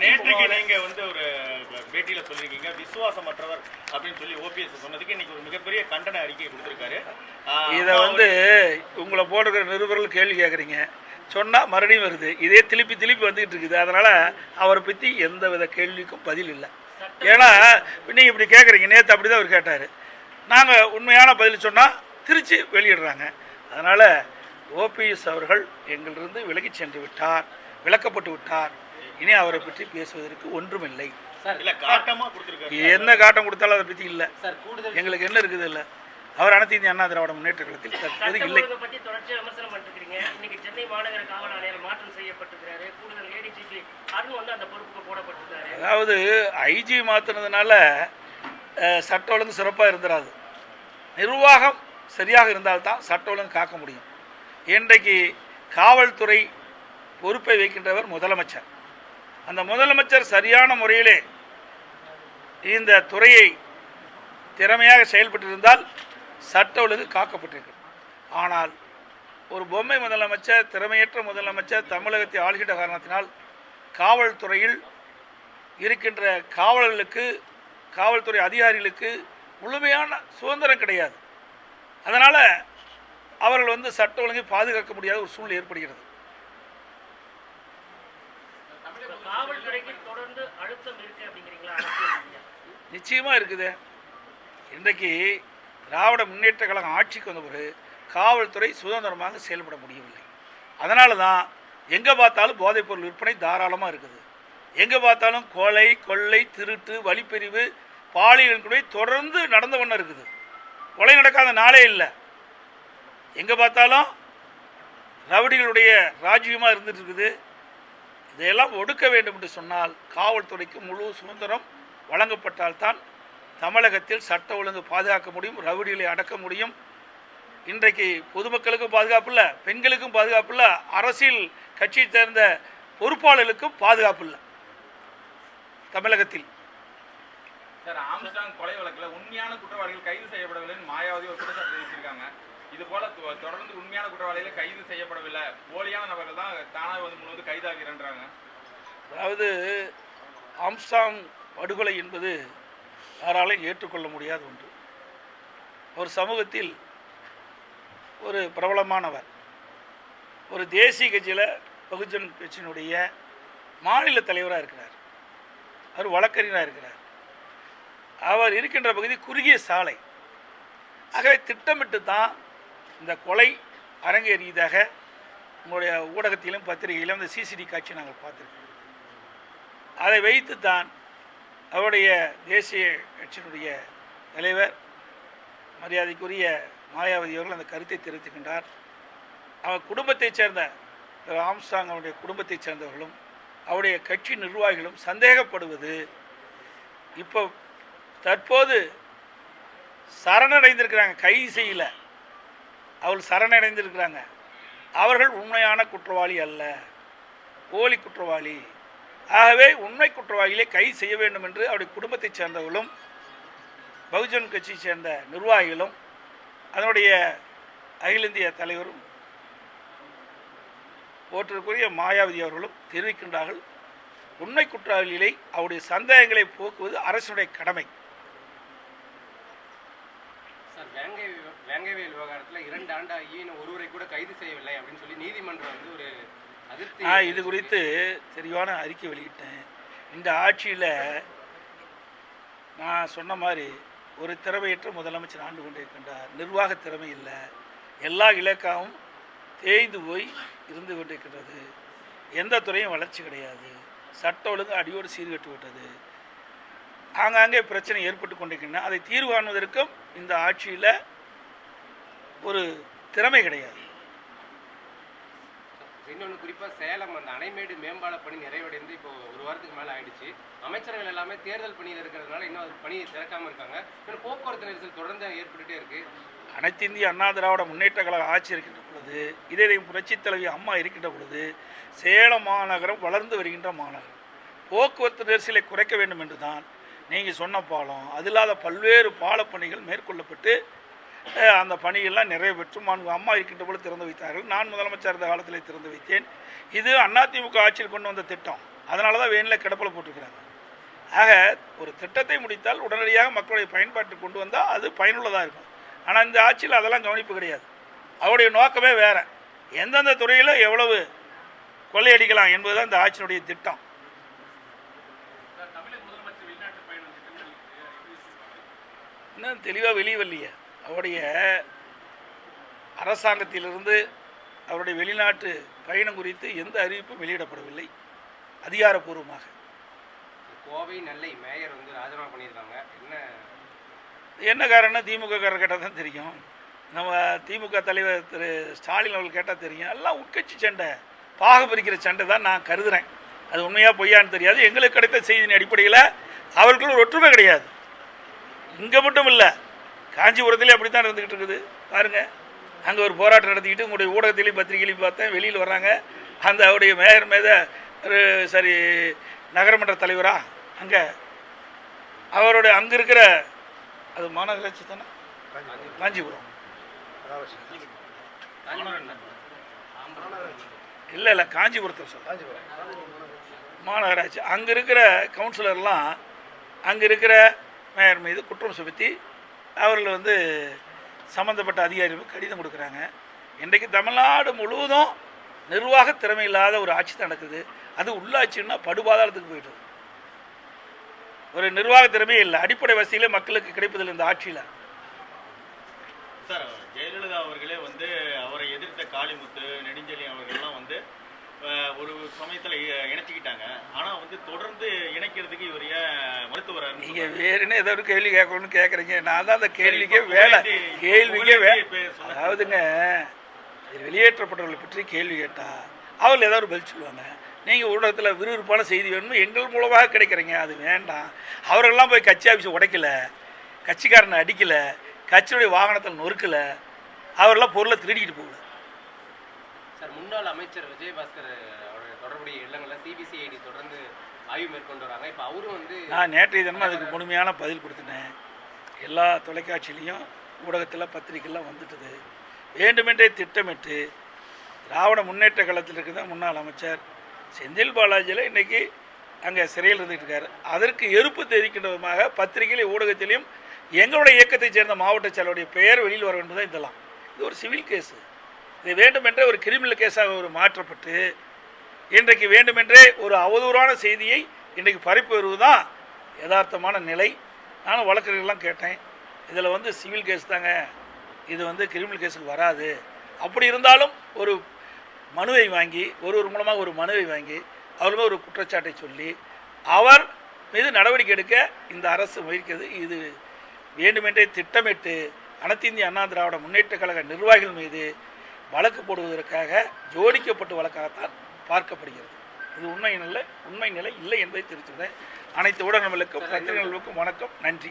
நேற்றுக்கு நீங்க ஒரு பேட்டியில சொல்லியிருக்கீங்க விசுவாசமற்றவர் அப்படின்னு சொல்லி ஓபிஎஸ் சொன்னதுக்கு இன்னைக்கு ஒரு மிகப்பெரிய கண்டன அறிக்கை கொடுத்திருக்காரு. இதை உங்களை போடுற நிருபர்கள் கேள்வி கேட்குறீங்க, சொன்னால் மறுபடியும் வருது, இதே திருப்பி திருப்பி வந்துகிட்டு இருக்குது. அதனால் அவரை பற்றி எந்த வித கேள்விக்கும் பதில் இல்லை. ஏன்னா நீங்கள் இப்படி கேட்குறீங்க, நேற்று அப்படி தான் அவர் கேட்டார், நாங்கள் உண்மையான பதில் சொன்னால் திருச்சி வெளியிடுறாங்க. அதனால் ஓபிஎஸ் அவர்கள் எங்களிலிருந்து விலகி சென்று விட்டார், விளக்கப்பட்டு விட்டார். இனி அவரை பற்றி பேசுவதற்கு ஒன்றுமில்லை. என்ன காட்டம் கொடுத்தாலும் அதை பற்றி இல்லை. எங்களுக்கு என்ன இருக்குது இல்லை. அவர் அனைத்து இந்திய அண்ணா திராவிட முன்னேற்ற கழகத்தில் தற்போது இல்லை. அதாவது ஐஜி மாற்றினதுனால சட்ட ஒழுங்கு சிறப்பாக இருந்துடாது. நிர்வாகம் சரியாக இருந்தால்தான் சட்ட ஒழுங்கு காக்க முடியும். இன்றைக்கு காவல்துறை பொறுப்பை வைக்கின்றவர் முதலமைச்சர். அந்த முதலமைச்சர் சரியான முறையிலே இந்த துறையை திறமையாக செயல்பட்டிருந்தால் சட்ட ஒழுங்கு காக்கப்பட்டிருக்கு. ஆனால் ஒரு பொம்மை முதலமைச்சர், திறமையற்ற முதலமைச்சர் தமிழகத்தை ஆளுகின்ற காரணத்தினால் காவல்துறையில் இருக்கின்ற காவலர்களுக்கு, காவல்துறை அதிகாரிகளுக்கு முழுமையான சுதந்திரம் கிடையாது. அதனால் அவர்கள் சட்ட ஒழுங்கை பாதுகாக்க முடியாத ஒரு சூழ்நிலை ஏற்படுகிறது. நிச்சயமாக இருக்குது. இன்றைக்கு திராவிட முன்னேற்ற கழகம் ஆட்சிக்கு வந்த பிறகு காவல்துறை சுதந்திரமாக செயல்பட முடியவில்லை. அதனால தான் எங்கே பார்த்தாலும் போதைப்பொருள் விற்பனை தாராளமாக இருக்குது. எங்கே பார்த்தாலும் கொலை, கொள்ளை, திருட்டு, வழிப்பறிவு, பாலியல் கொலை தொடர்ந்து நடந்த ஒன்று இருக்குது. கொலை நடக்காத நாளே இல்லை. எங்கே பார்த்தாலும் ரவுடிகளுடைய ராஜ்யமாக இருந்துட்டு இருக்குது. இதையெல்லாம் ஒடுக்க வேண்டும் என்று சொன்னால் காவல்துறைக்கு முழு சுதந்திரம் வழங்கப்பட்டால்தான் தமிழகத்தில் சட்ட ஒழுங்கு பாதுகாக்க முடியும், ரவுடிகளை அடக்க முடியும். இன்றைக்கு பொதுமக்களுக்கும் பாதுகாப்பு இல்லை, பெண்களுக்கும் பாதுகாப்பு இல்லை, அரசியல் கட்சியை சேர்ந்த பொறுப்பாளர்களுக்கும் பாதுகாப்பு இல்லை தமிழகத்தில். சார், ஆம்ஸ்ட்ராங் கொலை வழக்கில் உண்மையான குற்றவாளிகள் கைது செய்யப்படவில்லைன்னு மாயாவதி ஒரு குற்றச்சாட்டு தெரிவிச்சிருக்காங்க. இது போல தொடர்ந்து உண்மையான குற்றவாளிகளை கைது செய்யப்படவில்லை, போலியான நபர்கள் தான் தானாக முன் கைதாகிறாங்க. அதாவது ஆம்ஸ்ட்ராங் படுகொலை என்பது யாராலையும் ஏற்றுக்கொள்ள முடியாத ஒன்று. ஒரு சமூகத்தில் ஒரு பிரபலமானவர், ஒரு தேசிய கட்சியில் பகுஜன் கட்சியினுடைய மாநில தலைவராக இருக்கிறார், அவர் வழக்கறிஞராக இருக்கிறார். அவர் இருக்கின்ற பகுதி குறுகிய சாலை. ஆகவே திட்டமிட்டு தான் இந்த கொலை அரங்கேறியதாக உங்களுடைய ஊடகத்திலும் பத்திரிகையிலும் இந்த சிசிடி காட்சி நாங்கள் பார்த்துருக்கோம். அதை வைத்து தான் அவருடைய தேசிய கட்சியினுடைய தலைவர் மரியாதைக்குரிய மாயாவதி அவர்கள் அந்த கருத்தை தெரிவித்துக்கின்றார். அவர் குடும்பத்தைச் சேர்ந்த ஆம்ஸ்ட்ராங் அவருடைய குடும்பத்தைச் சேர்ந்தவர்களும் அவருடைய கட்சி நிர்வாகிகளும் சந்தேகப்படுவது, இப்போ தற்போது சரணடைந்திருக்கிறாங்க, கைது செய்யல, அவர்கள் சரணடைந்திருக்கிறாங்க. அவர்கள் உண்மையான குற்றவாளி அல்ல, போலி குற்றவாளி. ஆகவே உண்மை குற்றவாளிகளை கைது செய்ய வேண்டும் என்று அவருடைய குடும்பத்தைச் சேர்ந்தவர்களும் பகுஜன் கட்சியை சேர்ந்த நிர்வாகிகளும் அதனுடைய அகில இந்திய தலைவரும் போற்றிற்குரிய மாயாவதி அவர்களும் தெரிவிக்கின்றார்கள். உண்மை குற்றவாளிகளை அவருடைய சந்தேகங்களை போக்குவது அரசுடைய கடமை. வேங்கைவேல் விவகாரத்தில் 2 ஆண்டு ஆகியும் ஒருவரை கூட கைது செய்யவில்லை அப்படின்னு சொல்லி நீதிமன்றம் ஒரு அதிருப்தி. இது குறித்து தெளிவான அறிக்கை வெளியிட்டேன். இந்த ஆட்சியில் நான் சொன்ன மாதிரி ஒரு திறமையற்ற முதலமைச்சர் ஆண்டு கொண்டிருக்கின்றார். நிர்வாக திறமை இல்லை, எல்லா இலக்காவும் தேய்ந்து போய் இருந்து கொண்டிருக்கின்றது. எந்த துறையும் வளர்ச்சி கிடையாது, சட்ட ஒழுங்கு அடியோடு சீர்கட்டு விட்டது. ஆங்காங்கே பிரச்சனை ஏற்பட்டு கொண்டிருக்கின்றன. அதை தீர்வு காணுவதற்கும் இந்த ஆட்சியில் ஒரு திறமை கிடையாது. இன்னொன்று குறிப்பாக சேலம் அந்த அணைமேடு மேம்பால பணி நிறைவடைந்து இப்போ ஒரு வாரத்துக்கு மேலே ஆயிடுச்சு. அமைச்சர்கள் எல்லாமே தேர்தல் பணியில் இருக்கிறதுனால இன்னும் அது பணியை திறக்காமல் இருக்காங்க. இன்னும் போக்குவரத்து நெரிசல் தொடர்ந்து ஏற்பட்டுகிட்டே இருக்குது. அனைத்து இந்திய அண்ணா திராவிட முன்னேற்ற கழக ஆட்சி இருக்கின்ற பொழுது, இதே புரட்சித் தலைவி அம்மா இருக்கின்ற பொழுது சேலம் மாநகரம் வளர்ந்து வருகின்ற மாநகரம். போக்குவரத்து நெரிசலை குறைக்க வேண்டும் என்று தான் நீங்கள் சொன்ன பாலம், அது இல்லாத பல்வேறு பாலப்பணிகள் மேற்கொள்ளப்பட்டு அந்த பணியெல்லாம் நிறைவேற்று அம்மா இருக்கின்ற பொழுது திறந்து வைத்தார்கள். நான் முதலமைச்சர் இருந்த காலத்தில் திறந்து வைத்தேன். இது அதிமுக ஆட்சியில் கொண்டு வந்த திட்டம். அதனால தான் வேனில் கிடப்பில் போட்டிருக்கிறாங்க. ஆக ஒரு திட்டத்தை முடித்தால் உடனடியாக மக்களுடைய பயன்பாட்டுக்கு கொண்டு வந்தால் அது பயனுள்ளதாக இருக்கும். ஆனால் இந்த ஆட்சியில் அதெல்லாம் கவனிப்பு கிடையாது. அவருடைய நோக்கமே வேறு. எந்தெந்த துறையில் எவ்வளவு கொள்ளையடிக்கலாம் என்பது தான் இந்த ஆட்சியினுடைய திட்டம். இன்னும் தெளிவாக வெளியே வரலையே. அவருடைய அரசாங்கத்திலிருந்து அவருடைய வெளிநாட்டு பயணம் குறித்து எந்த அறிவிப்பும் வெளியிடப்படவில்லை அதிகாரப்பூர்வமாக. கோவை நெல்லை மேயர் வந்து ராஜினாமா பண்ணியிருக்காங்க. என்ன காரணம்னா திமுக காரர் கேட்டால் தான் தெரியும். நம்ம திமுக தலைவர் திரு ஸ்டாலின் அவர்கள் கேட்டால் தெரியும். எல்லாம் உட்கட்சி சண்டை, பாக பிரிக்கிற சண்டை தான் நான் கருதுகிறேன். அது உண்மையாக பொய்யான்னு தெரியாது. எங்களுக்கு கிடைத்த செய்தியின் அடிப்படையில் அவர்கள் ஒரு ஒற்றுமை கிடையாது. இங்கே மட்டும் இல்லை, காஞ்சிபுரத்திலே அப்படி தான் இருந்துக்கிட்டு இருக்குது. பாருங்கள், அங்கே ஒரு போராட்டம் நடத்திக்கிட்டு உங்களுடைய ஊடகத்திலையும் பத்திரிகையிலையும் பார்த்தேன், வெளியில் வர்றாங்க. அந்த அவருடைய மேயர் மீது சரி நகரமன்ற தலைவரா அங்கே அவருடைய அங்கே இருக்கிற அது மாநகராட்சி தானே, காஞ்சிபுரம் இல்லை இல்லை காஞ்சிபுரத்தை சொல்ல மாநகராட்சி. அங்கே இருக்கிற கவுன்சிலர்லாம் அங்கே இருக்கிற மேயர் மீது குற்றம் சுமத்தி அவர்கள் வந்து சம்மந்தப்பட்ட அதிகாரிகளுக்கு கடிதம் கொடுக்குறாங்க. இன்றைக்கு தமிழ்நாடு முழுவதும் நிர்வாக திறமை இல்லாத ஒரு ஆட்சி தான் நடக்குது. அது உள்ளாட்சின்னா படுபாதாளத்துக்கு போயிடுது. ஒரு நிர்வாக திறமையே இல்லை, அடிப்படை வசதியிலே மக்களுக்கு கிடைப்பதில்லை இந்த ஆட்சியில். சார், ஜெயலலிதா அவர்களே வந்து அவரை எதிர்த்த காளிமுத்து, நெடுஞ்செழியன் அவர்கள்லாம் வந்து ஒரு சமயத்தில் இணைச்சிக்கிட்டாங்க. ஆனால் வந்து தொடர்ந்து இணைக்கிறதுக்கு இவர் ஏன் மருத்துவராக? நீங்கள் வேறுன்னு ஏதோ ஒரு கேள்வி கேட்கணும்னு கேட்குறீங்க. நான் தான் அந்த கேள்விக்கே அதாவதுங்க, வெளியேற்றப்பட்டவர்களை பற்றி கேள்வி கேட்டால் அவர்கள் ஏதாவது ஒரு பதில் சொல்லுவாங்க. நீங்கள் ஊடகத்தில் விறுவிறுப்பான செய்தி வேணும்னு எங்கள் மூலமாக கிடைக்கிறீங்க, அது வேண்டாம். அவர்கள்லாம் போய் கட்சி ஆஃபீஸை உடைக்கலை, கட்சிக்காரனை அடிக்கலை, கட்சியுடைய வாகனத்தில் நொறுக்கலை, அவரெல்லாம் பொருளை திருடிக்கிட்டு போகல. சார், முன்னாள் அமைச்சர் விஜயபாஸ்கர் அவருடைய தொடர்புடைய இல்லங்களில் சிபிசிஐடி தொடர்ந்து ஆய்வு மேற்கொண்டு வராங்க. இப்போ அவரும் வந்து நான் நேற்றைய தினமும் அதுக்கு முழுமையான பதில் கொடுத்துட்டேன். எல்லா தொலைக்காட்சியிலையும் ஊடகத்தில் பத்திரிகைலாம் வந்துட்டுது. வேண்டுமென்றே திட்டமிட்டு திராவிட முன்னேற்ற காலத்தில் இருக்கிற முன்னாள் அமைச்சர் செந்தில் பாலாஜியில் இன்றைக்கி அங்கே சிறையில் இருந்துகிட்டு இருக்காரு. அதற்கு எதிர்ப்பு தெரிவிக்கின்ற பத்திரிகையிலும் ஊடகத்திலையும் எங்களுடைய இயக்கத்தைச் சேர்ந்த மாவட்ட செயலருடைய பெயர் வெளியில் வர வேண்டும் தான். இதெல்லாம் இது ஒரு சிவில் கேஸு. இது வேண்டுமென்றே ஒரு கிரிமினல் கேஸாக ஒரு மாற்றப்பட்டு இன்றைக்கு வேண்டுமென்றே ஒரு அவதூறான செய்தியை இன்றைக்கு பரப்பி வருவதுதான் யதார்த்தமான நிலை. நானும் வழக்கறிஞர்கள்லாம் கேட்டேன், இதில் வந்து சிவில் கேஸ் தாங்க, இது வந்து கிரிமினல் கேஸுக்கு வராது. அப்படி இருந்தாலும் ஒரு மனுவை வாங்கி ஒருவர் மூலமாக ஒரு மனுவை வாங்கி அவருமே ஒரு குற்றச்சாட்டை சொல்லி அவர் மீது நடவடிக்கை எடுக்க இந்த அரசு முயற்சிக்கிறது. இது வேண்டுமென்றே திட்டமிட்டு அனைத்து இந்திய அண்ணா திராவிட முன்னேற்ற கழக நிர்வாகிகள் மீது வழக்கு போடுவதற்காக ஜோடிக்கப்பட்ட வழக்காகத்தான் பார்க்கப்படுகிறது. இது உண்மை நிலை இல்லை என்பதை தெரிவித்துள்ளேன். அனைத்து ஊடகங்களுக்கும் பத்திரிகைகளுக்கும் வணக்கம், நன்றி.